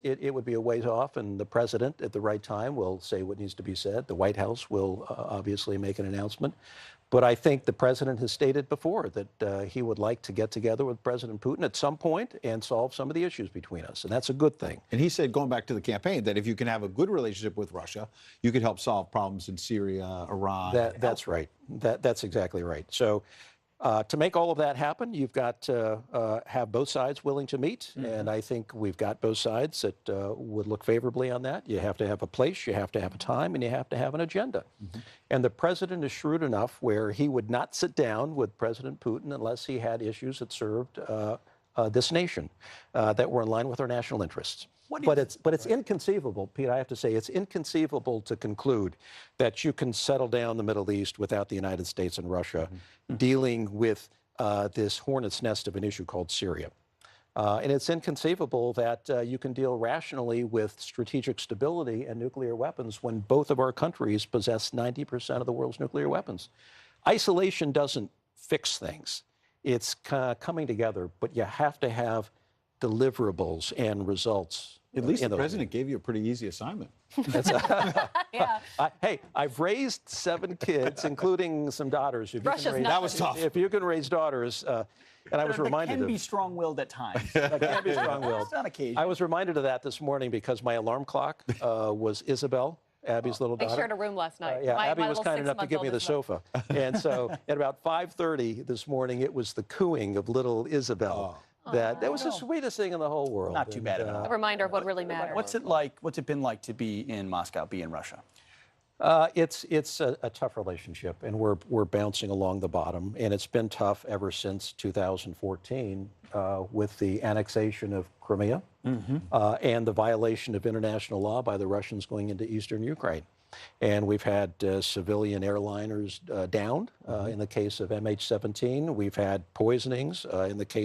it would be a ways off, and the president at the right time will say what needs to be said. The White House will obviously make an announcement. But I think the president has stated before that he would like to get together with President Putin at some point and solve some of the issues between us, and that's a good thing. And he said, going back to the campaign, that if you can have a good relationship with Russia, you could help solve problems in Syria, Iran. That's right. That's exactly right. So to make all of that happen, you've got to have both sides willing to meet, and I think we've got both sides that would look favorably on that. You have to have a place, you have to have a time, and you have to have an agenda. And the president is shrewd enough where he would not sit down with President Putin unless he had issues that served this nation that were in line with our national interests. But it's inconceivable, Pete, I have to say, it's inconceivable to conclude that you can settle down the Middle East without the United States and Russia dealing with this hornet's nest of an issue called Syria. And it's inconceivable that you can deal rationally with strategic stability and nuclear weapons when both of our countries possess 90% of the world's nuclear weapons. Isolation doesn't fix things. It's coming together, but you have to have deliverables and results. At least the president gave you a pretty easy assignment. Yeah. Hey, I've raised 7 kids, including some daughters. That was tough. If you can raise daughters, and I was reminded can be strong-willed at times. Can be strong-willed. On occasion. I was reminded of that this morning because my alarm clock was Isabel, Abby's little daughter. They shared a room last night. Yeah, my Abby was little kind enough to give me the sofa. And so at about 5:30 this morning, it was the cooing of little Isabel. That was the sweetest thing in the whole world. Not too bad at all. A reminder of what really matters. What's it been like to be in Moscow, be in Russia? It's a tough relationship, and we're bouncing along the bottom. And it's been tough ever since 2014 with the annexation of Crimea and the violation of international law by the Russians going into eastern Ukraine. And we've had civilian airliners downed in the case of MH17. We've had poisonings in the case